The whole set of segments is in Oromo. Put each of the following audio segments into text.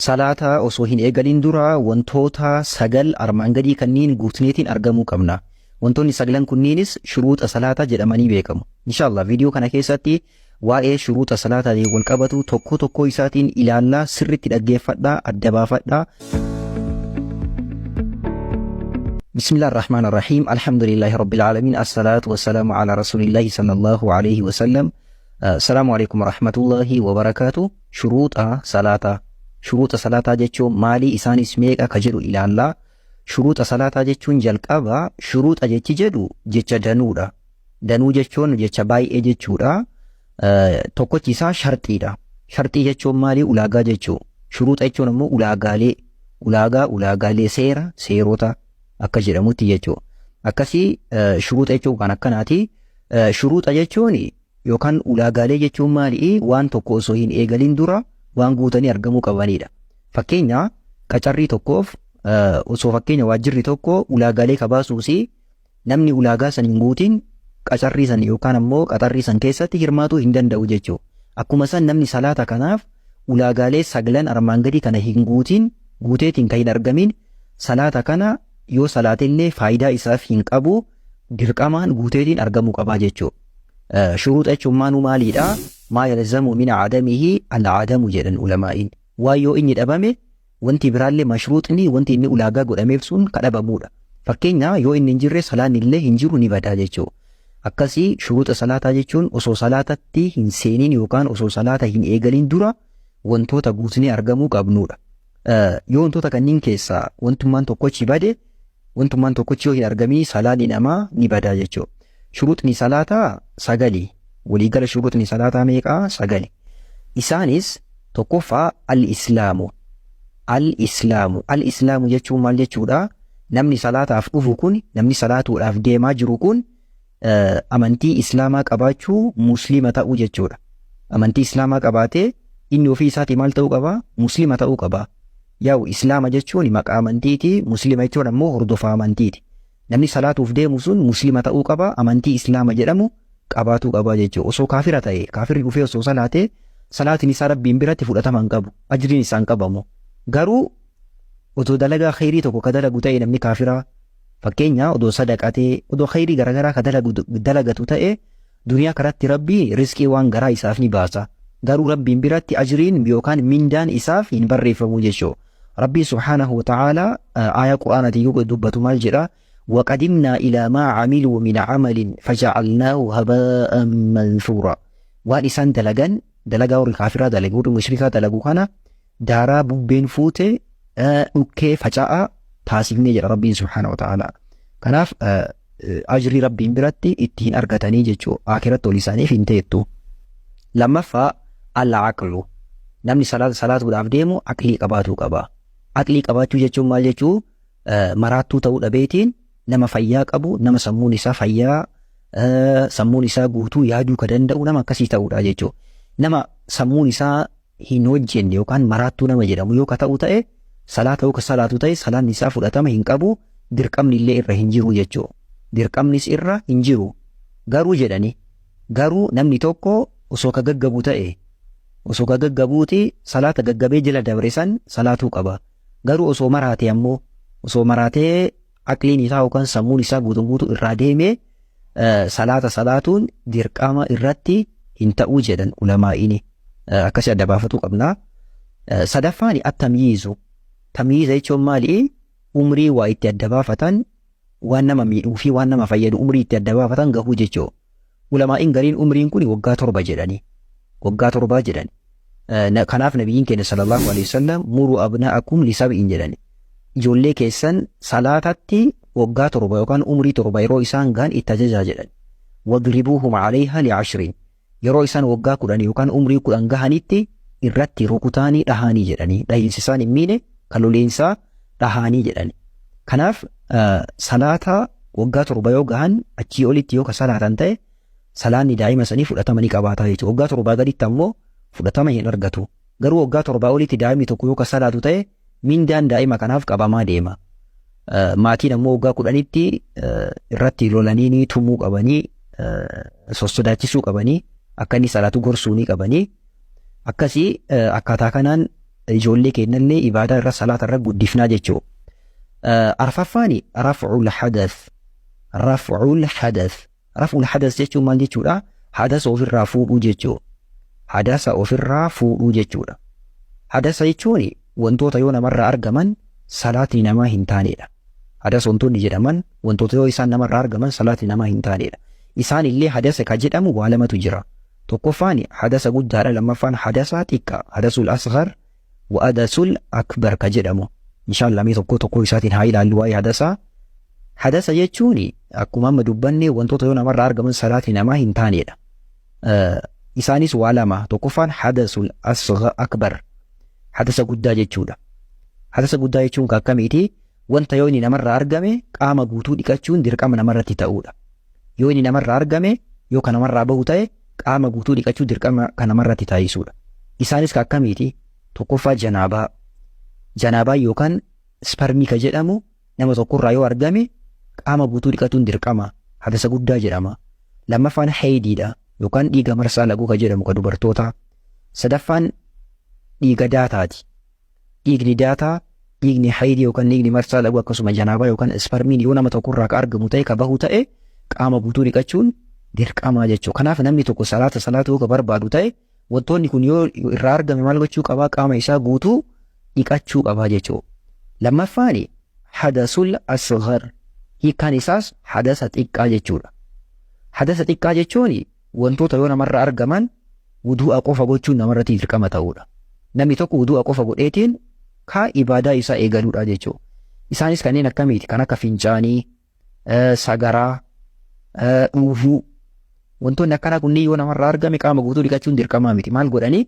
Salaataa osoo hin eegalin dura wantoota sagal armaan gadii kanneen guutneetiin argamuu qabna. Wantoonni sagalan kunniinis shuruuxa salaataa jedhamanii beekamu. Inshallah viidiyoo kana keessatti waa'ee shuruuxa salaataa wal qabatu tokko tokko isaatiin ilaallaa, sirriitti dhaggeeffadhaa, adda baafadhaa. Bismillahirrahmanirrahiim. Alhamdulillahi rabbil alamin. Assalatu wassalamu ala rasulillahi sallallahu alayhi wa sallam. Assalamu alaykum wa rahmatullahi wa barakatuh. Shuruuxa salaataa. Shuruuxa salaataa jechuun maalii isaanis meeqa ka jedhu ilaallaa. Shuruuxa salaataa jechuun jalqaba shuruuxa jechi jedhu jecha danuudha. Danuu jechuun jecha baay'ee jechuudha. Tokkochi isaa sharxiidha. Sharxii jechuun maalii? Ulaagaa jechuu. Shuruuxa jechuun immoo ulaagaalee. Ulaagaalee seerota akka jedhamutti jechuu. Akkasii shuruuxa jechuun kan akkanaati. Shuruuxa jechuun yookaan ulaagaalee jechuun maalii? Waan tokko osoo hin eegalin dura waan guutanii argamuu qabanidha. Fakkeenya qacarrii tokkoof osoo fakkeenya waajjirri tokko ulaagaalee kabaasuusi namni ulaagaa san hin guutin qacarrii san yookaan ammoo qaxarrii san keessatti hirmaatuu hin danda'u jechuudha. Akkuma san namni salaata kanaaf ulaagaalee sagalan armaan gadii kana hin guutin guuteetiin kan hin argamin salaata kana yoo salaatillee faayidaa isaaf hin qabu dirqamaan guuteetiin argamuu qabaa jechuudha. Shuruuxa jechuun maalidha? Maa yalzamu min adamihi al-adamu jedhan ulamaa'iin. Waa yoo inni dhabame wanti biraallee mashruuxni wanti inni ulaagaa godhameef sun kadhabamudha. Fakkeenya yoo inni hin jirre salaanni illee hin jiru ni badaa jechuudha. Akkasii shuruuxa salaataa jechuun osoo salaatatti hin seenin yookaan osoo salaata hin eegalin dura wantoota guutnee argamuu qabnudha. Yoo wantoota kanneen keessaa wantummaan tokkochi bade wantummaan tokkochi yoo hin argamin salaanni namaa ni badaa jechuudha. Shuruuxni salaataa sagali. Waliigala shuruuxni salaataa meeqaa? Sagali. Isaanis tokkoffaa al-islaamu. Al-islaamu jechuun maal jechuudha? Namni salaataaf dhufu kun, namni salaatuudhaaf deemaa jiru kun amantii islaamaa qabaachuu muslima ta'uu jechuudha. Amantii islaamaa qabaatee inni ofii isaatii maal ta'uu qabaa? Muslima ta'uu qabaa. Yaa'u islaama jechuun maqaa amantiiti, muslima jechuun ammoo hordofaa amantiiti. Namni salaatuuf deemu sun muslima ta'uu qabaa, amantii islaama jedhamu qabaatuu qabaa jechuudha. Osoo kaafira ta'e, kaafirri dhufee osoo salaatee salaatiin isaa rabbiin biratti fudhatama hin qabu, ajriin isaa hin qabamu. Garuu odoo dalagaa khayrii tokko ka dalagu ta'e namni kaafiraa fakkeenya odoo sadaqatee odoo khayrii garaagaraa ka dalagatu ta'e duniyaa karatti rabbii riskii waan garaa isaaf ni baasa. Garuu rabbiin biratti ajriin yookaan mindaan isaaf hin barreeffamu jechuudha. Rabbiin subhaanahu wa ta'aalaa aayaa quraanaatiin yoo dubbatu maal jedhaa? وقدمنا إلى ما عملوا من عمل فجعلناه هباء منثورا. وان إسان دلقا ور الكافرة دلقا ور المشركة دلقا كان دارا ببين فوتي اوكي فجاء تاسفني جل ربي سبحانه وتعالى. كناف أجري ربي براتي اتين أرغتاني جيشو آخرت ولساني فينتيتو. لما فا العقل نمني صلاة ودعف ديمو عقلي قباتو قبا. عقلي قباتو جيشو مال جيشو مراتو تاود أبيتين nama fayyaa qabu, nama sammuun isaa fayyaa, sammuun isaa guutuu yaaduu ka danda'u nama akkasii ta'uudha jechuudha. Nama sammuun isaa hin hojjenne yookaan maraattuu nama jedhamu yoo ka ta'u ta'e salaata yoo ka salaatu ta'e salaanni isaa fudhatama hin qabu, dirqamni illee irra hin jiru jechuudha. Dirqamnis irra hin jiru. Garuu jedhani garuu namni tokko osoo ka gaggabu ta'e osoo ka gaggabuuti salaata gaggabee jala dabre san salaatuu qaba. Garuu osoo maraatee ammoo osoo maraatee aqliin isaa yookaan sammuun isaa guutuu irraa deemee salaata salaatuun dirqama irratti hin ta'uu jedhan ulamaa'iini. Akkasii adda baafatu qabna. Sadaffaan at-tamyiizu. Tamyiiza jechuun maali? Umrii waa itti adda baafatan waan nama miidhuu fi waan nama fayyadu umrii itti adda baafatan gahuu jechuudha. Ulamaa'iin gariin umriin kun waggaa 7 jedhani. Waggaa 7 jedhani. Kanaaf nabiyyiin keenya sallallahu alaihi wasallam muruu abna'akum li7 jedhani. Ijoollee keessan salaatatti waggaa 7 yookaan umrii 7 yeroo isaan gaan itti ajajaa jedhan. Wadribuuhum alayha li10. Yeroo isaan waggaa 10 yookaan umrii 10 gahanitti irratti rukutaanii dhahaanii jedhanii. Dhahiinsi isaan hin miine kaloleensaa dhahaanii jedhani. Kanaaf salaata waggaa 7 yoo gahan achii olitti yoo ka salaatan ta'e salaanni daa'ima sanii fudhatama ni qabaata jechuudha. Waggaa 7 gaditti ammoo fudhatama hin argatu. Garuu waggaa 7 olitti daa'imni tokko yoo ka salaatu ta'e mindaan daa'ima kanaaf qabamaa deema. Maatiin ammoo waggaa 10tti irratti lolanii ni tumuu qabanii sossodaachisuu qabanii akka inni salaatu gorsuu ni qabanii akkasii akkaataa kanaan ijoollee keenyallee ibaadaa irra salaata irra guddifnaa jechuu. Arfaffaani raf'ul hadath. Raf'ul hadath. Raf'ul hadath jechuun maal jechuudha? Hadasa ofirraa fuudhuu jechuu. Hadasa ofirraa fuudhuu jechuudha. Hadasa jechuun wantoota yoo namarraa argaman salaatni namaa hin taanedha. Hadasa wantoonni jedhaman wantoota yoo isaan namarraa argaman salaatni namaa hin taanedha. Isaan illee hadasa ka jedhamu waa lamatu jira. Tokkoffaan hadasa guddaadha, lammaffaan hadasa xiqqaa. Hadasul asghar wa hadasul akbar ka jedhamu. Inshallah mee tokko isaatiin haa ilaallu waa'ee hadasaa. Hadasa jechuun akkuma amma dubbanne wantoota yoo namarraa argaman salaatni namaa hin taanedha. Isaanis waa lama. Tokkoffaan hadasul asghar akbar. Hadasa guddaa jechuudha. Hadasa guddaa jechuun akkamiiti? Wanta yoo inni namarraa argame qaama guutuu dhiqachuun dirqama namarratti ta'uudha. Yoo inni namarraa argame yoo kan namarraa bahu ta'e qaama guutuu dhiqachuu dirqama kan namarratti taasisuudha. Isaanis akkamiiti? Tokkoffaa janaabaa. Janaabaa yookaan spermii ka jedhamu nama tokkorraa yoo argame qaama guutuu dhiqatuun dirqama hadasa guddaa jedhama. Lammaffaan haydiidha yookaan dhiiga marsaa laguu ka jedhamu ka dubartootaa. Sadaffaan dhiiga daataati. Dhiigni daataa, dhiigni haydii yookaan dhiigni marsaa laguu akkasuma janaabaa yookaan spermiin yoo nama tokkorraa ka argamu ta'e ka bahu ta'e qaama guutuu dhiqachuun dirqama jechuudha. Kanaaf namni tokko salaatuu ka barbaadu ta'e wantoonni kun yoo irraa argame maal gochuu qabaa? Qaama isaa guutuu dhiqachuu qabaa jechuudha. Lammaffaan hadasul asghar. Hiikkaan isaas hadasa xiqqaa jechuudha. Hadasa xiqqaa jechuun wantoota yoo namarraa argaman wuduu'a qofa gochuun namarratti dirqama ta'uudha. Namni tokko wuduu'a qofa godheetiin ka ibaadaa isaa eegaluudha jechuudha. Isaanis kanneen akkamiiti? Kan akka fincaanii, sagaraa, dhuufuu. Wantoonni akkanaa kunniin yoo namarraa argame qaama guutuu dhiqachuun dirqamaa miti. Maal godhanii?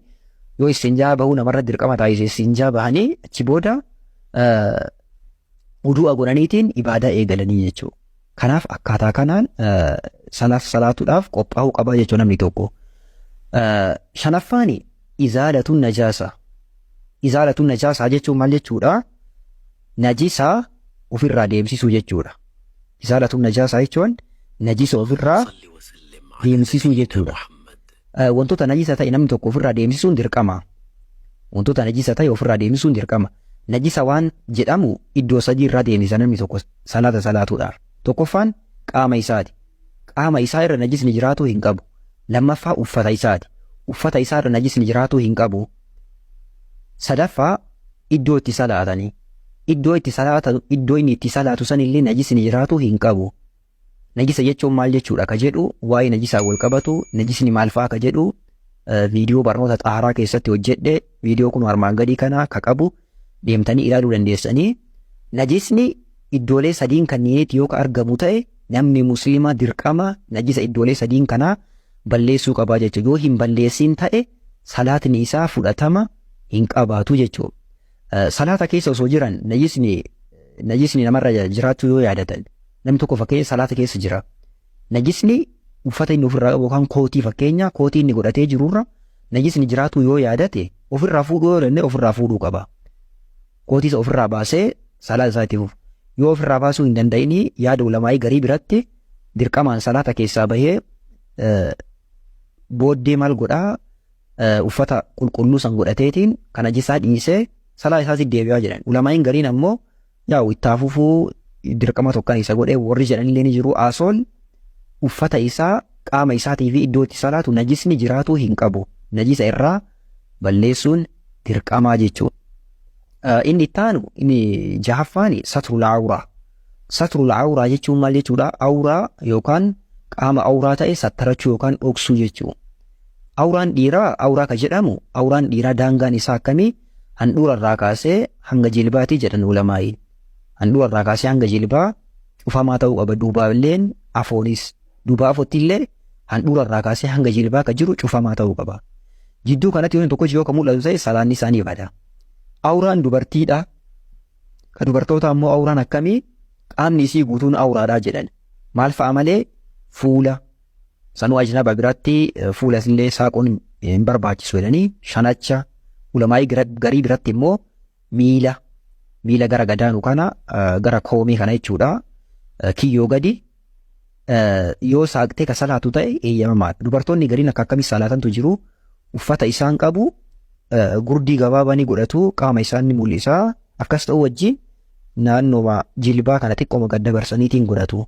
Yoo istinjaa bahuu namarra dirqama taasise istinjaa bahanii achi booda wuduu'a godhaniitiin ibaadaa eegalanii jechuudha. Kanaaf akkaataa kanaan salaatuudhaaf qophaa'uu qaba jechuudha namni tokko. Shanaffaan izaalatuun najaasa. Izaalatuun najaasaa jechuun maal jechuudha? Najisaa ofirraa deemsisuu jechuudha. Izaalatuun najaasaa jechuun najisa ofirraa deemsisuu jechuudha. Wantoota najisa ta'e namni tokko ofirraa deemsisuun dirqama. Wantoota najisa ta'e ofirraa deemsisuun dirqama. Najisa waan jedhamu iddoo sadii irraa deemsisa namni tokko salaatuudhaaf. Tokkoffaan qaama isaati. Qaama isaa irra najisni jiraatu hin qabu. Lammaffaa uffata isaati. Uffata isaa irra najisni jiraatu hin qabu. Sadaffaa iddoo itti salaatanii. Iddoo inni itti salaatu sanillee najisni jiraatu hin qabu. Najisa jechuun maal jechuudha ka jedhu waa'ee najisaa wal qabatu najisni maal fa'aa ka jedhu viidiyoo barnoota xaaraa keessatti hojjedhe. Viidiyoo kun armaan gadii kana ka qabu deemtanii ilaaluu dandeessanii. Najisni iddoolee sadiin kanneenitti yoo ka argamu ta'e namni musliima dirqama najisa iddoolee sadiin kanaa balleessuu qabaa jechuudha. Yoo hin balleessin ta'e salaatni isaa fudhatama hin qabaatu jechuudha. Salaata keessa osoo jiran najisni namarra jiraachuu yoo yaadatan namni tokko fakkeenya salaata keessa jira. Najisni uffata inni ofirraa qabu yookaan kootii fakkeenya kootii inni godhatee jirurra najisni jiraatu yoo yaadate ofirraa fuudhuu yoo danda'e ofirraa fuudhuu qaba. Kootii isa ofirraa baasee salaata isaa itti fufu. Yoo ofirraa baasuu hin danda'ini yaada ulamaa'ii garii biratti dirqamaan salaata keessaa bahee booddee maal godhaa uffata qulqulluu san godhateetiin kan najisaa dhiisee salaata isaatti deebi'aa jedhan. Ulamaa'iin gariin ammoo yaa'u itti fufuu dirqama tokkan isa godhee warri jedhanillee ni jiru. Asoon uffata isaa qaama isaatii fi iddoo itti salaatu najisni jiraatu hin qabu. Najisa irraa balleessuun dirqamaa jechuudha. Inni ittaanu inni jahaffaan satrul awraa. Satrul awraa jechuun maal jechuudha? Awraa yookaan qaama awraa ta'e sattarachuu yookaan dhoksuu jechuudha. Awraan dhiiraa awraa ka jedhamu awraan dhiiraa daangaan isaa akkamii? Handhuura irraa kaasee hanga jilbaatii jedhan ulamaa'iin. Handhuura irraa kaasee hanga jilbaa cufamaa ta'uu qaba. Duubaa illeen afoonis duubaa afootti illee handhuura irraa kaasee hanga jilbaa ka jiru cufamaa ta'uu qaba. Jidduu kanatti yoo tokko yoo ka mul'atu ta'e salaanni isaanii bada. Awraan dubartiidha. Ka dubartoota ammoo awraan akkamii? Qaamni isii guutuun awraadhaa jedhan. Maal fa'a malee? Fuula. Sanuu ajnaba biratti fuula illee saaquun hin barbaachisu jedhanii shanacha. Ulamaa'ii garii biratti immoo miila gara gadaanu kana gara koomii kana jechuudha. Kiyyoo gadi yoo saaqtee ka salaatu ta'e eeyyamamaadha. Dubartoonni gariin akka akkamii salaatantu jiru. Uffata isaan qabu gurdii gabaabaa ni godhatu, qaama isaa ni mul'isa. Akkas ta'u wajjin naannoo jilbaa kana xiqqooma gad dabarsaniitiin godhatu.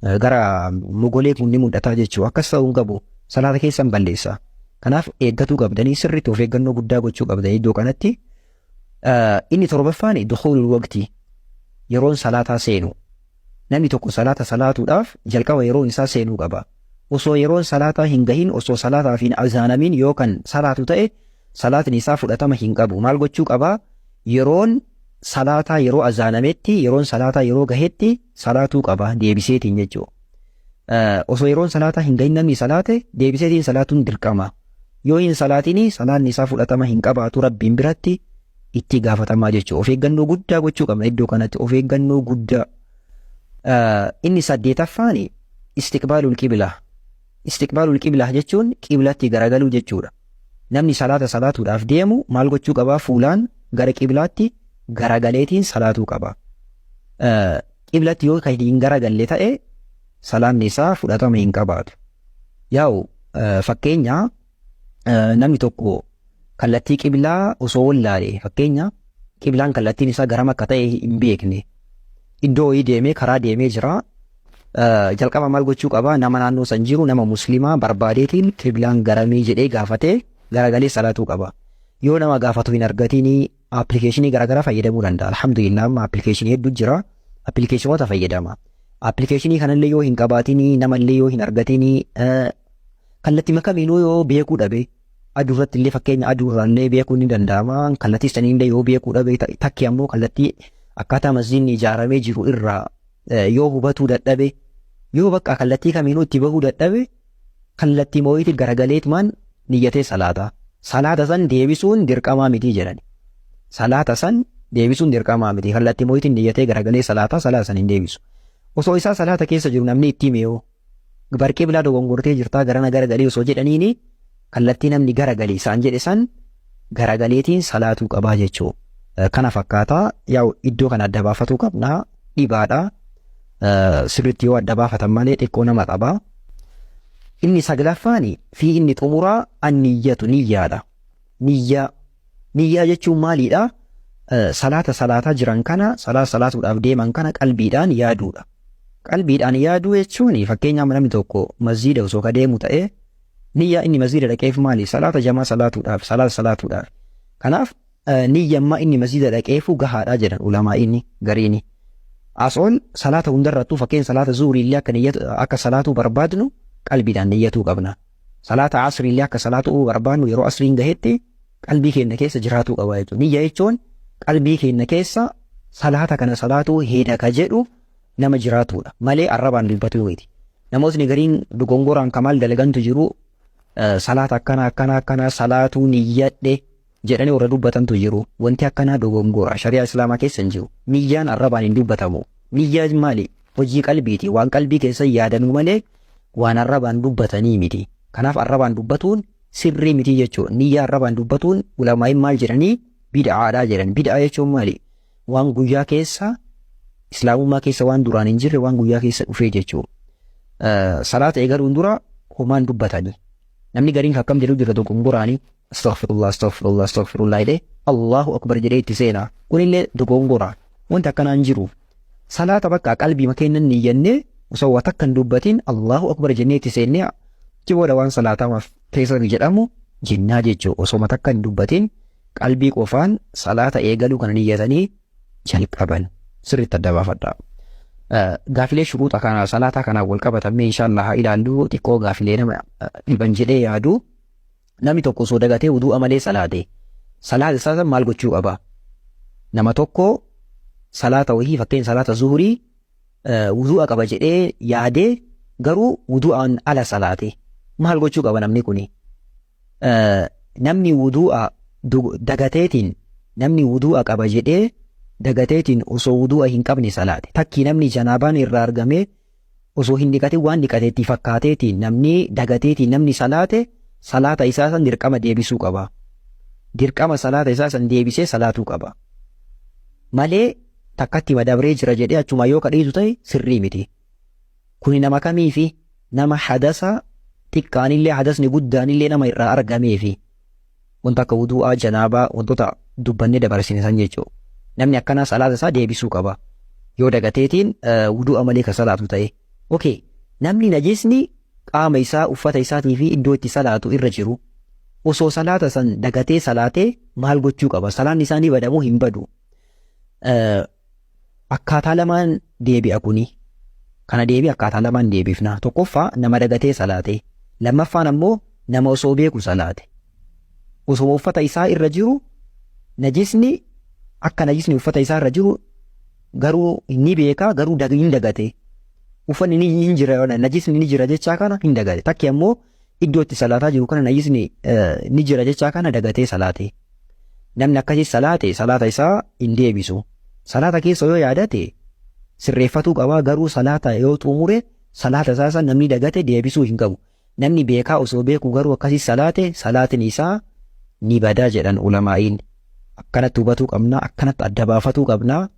Gara mogolee kun ni mul'ata jechuudha. Akkas ta'uu hin qabu. Salaata keessan balleessa. Kanaaf eeggatuu qabdanii sirriitti of eeggannoo guddaa gochuu qabdanii iddoo kanatti. Inni torbaffaan dukhulul waqtii, yeroon salaataa seenu. Namni tokko salaata salaatuudhaaf jalqaba yeroon isaa seenuu qaba. Osoo yeroon salaataa hin gahin, osoo salaataaf hin azaanamin yookaan salaatu ta'e salaatni isaa fudhatama hin qabu. Maal gochuu qaba? Yeroon salaataa yeroo azaanametti, yeroon salaataa yeroo gahetti salaatuu qaba deebiseetiin jechuudha. Osoo yeroon salaataa hin gahin namni salaate deebiseetiin salaatuun dirqama. Yoo hin salaatini salaanni isaa fudhatama hin qabaatu Rabbiin biratti itti gaafatamaa jechuudha. Of eeggannoo guddaa gochuu qabna iddoo kanatti, of eeggannoo guddaa. Inni saddeetaffaan istiqbaalul qiblaa. Istiqbaalul qiblaa jechuun qiblatti garagaluu jechuudha. Namni salaata salaatuudhaaf deemu maal gochuu qabaa? Fuulaan gara qiblaatti garagaleetiin salaatuu qaba. Qiblatti yoo kan hin garagalle ta'e salaanni isaa fudhatama hin qabaatu. Yaa'u fakkeenya namni tokko kallattii qiblaa osoo wallaale, fakkeenya qiblaan kallattiin isaa garam akka ta'e hin beekne, iddoo wayii deemee karaa deemee jira. Jalqaba maal gochuu qabaa? Nama naannoo san jiru nama muslimaa barbaadeetiin qiblaan garamii jedhee gaafatee garagalee salaatuu qaba. Yoo nama gaafatu hin argatiin appilikeeshinii garaagaraa fayyadamuu danda'a. Alhamdulillah amma appilikeeshinii hedduu jira. Appilikeeshinoota fayyadama. Appilikeeshinii kanallee yoo hin qabaatiin, namallee yoo hin argatiin, kallattii makamiinuu yoo beekuu dhabe, aduurratti illee fakkeenya aduurraallee beekuu ni danda'ama. Kallattii saniillee yoo beekuu dhabe, takki ammoo kallattii akkaataa masjiidni ijaaramee jiru irraa yoo hubatuu dadhabe, yoo bakka kallattii kamiinuu itti bahuu dadhabe, kallattii moo'iitti garagaleetumaan niyyatee salaata. Salaata san deebisuun dirqamaa miti jedhani. Salaata san deebisuun dirqamaa miti. Kallattii moo'iitti niyyatee garagalee salaata san hin deebisu. Osoo isaa salaata keessa jiru namni itti himee barqee bilaa dogongortee jirtaa garana garagalee osoo jedhaniini kallattii namni garagalee isaan jedhe san garagaleetiin salaatuu qabaa jechuudha. Kana fakkaataa yaa'u iddoo kana adda baafatuu qabnaa, dhibaadhaa. Sirriitti yoo adda baafatan malee xiqqoo nama qabaa. Inni saglaffaan fi inni xumuraa anniyyatu niyyaadha. Niyyaa jechuun maaliidha? Salaata salaataa jiran kana, salaatuudhaaf deeman kana qalbiidhaan yaaduudha. Qalbiidhaan yaaduu jechuun fakkeenyaaf namni tokko masjiida osoo ka deemu ta'e niyyaa inni masjiida dhaqeef maali? Salaata jamaa salaatuudhaaf, salaatuudhaaf. Kanaaf niyyammaa inni masjiida dhaqeefu gahaadhaa jedhan ulamaa inni gariini. Asoon salaata hundarrattuu fakkeenya salaata zuhuriillee akka salaatuu barbaadnu qalbiidhaan niyyatuu qabna. Salaata asriillee akka salaatuu barbaadnu yeroo asriin gahetti qalbii keenya keessa jiraatuu qaba jechuudha. Niyya jechuun qalbii keenya keessa salaata kana salaatuu heeda ka jedhu nama jiraatudha malee arrabaan dubbatu miti. Namootni gariin dogongoraan kamaal dalagantu jiru, salaata akkana salaatuu niyyadhe jedhanii warra dubbatantu jiru. Wanti akkanaa dogongora shari'aa islaamaa keessa hin jiru. Niyyaan arrabaan hin dubbatamu. Niyyaan maali? Hojii qalbiiti. Waan qalbii keessa yaadanuu malee waan arrabaan dubbatanii miti. Kanaaf arrabaan dubbatuun sirrii miti jechuudha. Niyyaa arrabaan dubbatuun ulamaa'in maal jedhanii? Bid'aadhaa jedhan. Bid'aa jechuun maali? Waan guyyaa keessa islaamummaa keessa waan duraan hin jirre waan guyyaa keessa dhufee jechuudha. Salaata eegaluun dura homaan dubbatanii. Namni gariin akkam jedhu jira dogongoraanii. Astaghfirullah jedhee Allahu akbar jedhee itti seenaa. Kunillee dogongora. Wanti akkanaan jiru. Salaata bakka qalbii makeennan niyyannee osoo waan takka hin dubbatin Allahu akbar jennee itti seennee booda waan salaataamaaf keessa jedhamu jennaa jechuudha. Osoo takka hin dubbatin qalbii qofaan salaata eegaluu kana niyyatanii jalqaban. Sirriitti adda baafadhaa. Gaafilee shuruuxa kana salaataa kanaan wal qabatamee inshallah haa ilaallu. Xiqqoo gaafilee nama dhiban jedhee yaadu. Namni tokko osoo dagatee wuduu'a malee salaate salaata isaa maal gochuu qaba? Nama tokko salaata wahii fakkeenya salaata zuhurii wuduu'a qaba jedhee yaadee garuu wuduu'aan ala salaate maal gochuu qaba namni kuni? Namni wuduu'a dagateetiin namni wuduu'a qaba jedhee dagateetiin osoo wuduu'a hin qabne salaate takkii namni janaabaan irraa argamee osoo hin dhiqatin waan dhiqateetti fakkaateetiin namni dagateetiin namni salaate salaata isaa san dirqama deebisuu qaba. Dirqama salaata isaa san deebisee salaatuu qaba. Malee takkatti madabree jira jedhee achuma yoo kadhiitu ta'e sirrii miti. Kuni nama kamiifi? Nama hadasa xiqqaanillee hadasni guddaanillee nama irraa argameefi. wanta akka wudu'aa, janaabaa, wantoota dubbannee dabarsine san jechuudha. Namni akkanaa salaata isaa deebisuu qaba. Yoo dagateetiin wudu'a malee kan salaatu ta'e. Okay, namni najisni qaama isaa, uffata isaatii fi iddoo itti salaatu irra jiru. Osoo salaata san dagatee salaatee maal gochuu qaba? Salaan isaanii badamuu hin badu. Akkaataa lamaan deebi'a kuni. Kana deebii akkaataa lamaan deebifna. Tokkoffaa nama dagatee salaate. Lammaffaan ammoo nama osoo beeku salaate. Osoo uffata isaa irra jiru najisni akka najisni uffata isaa irra jiru garuu ni beeka, garuu hin dagate. Uffanni ni jira, najisni ni jira jechaa kana hin dagate. Takki ammoo iddoo itti salaataa jiru kana najisni ni jira jechaa kana dagatee salaate. Namni akkasii salaate salaata isaa hin deebisu. Salaata keessa yoo yaadate sirreeffatuu qaba, garuu salaata yoo xumure salaata isaa namni dagate deebisuu hin qabu. Namni beekaa osoo beeku garuu akkasii salaate salaatiin isaa ni badaa jedhan ulamaa'iin. Akkanatti hubatuu qabna, akkanatti adda baafatuu qabna.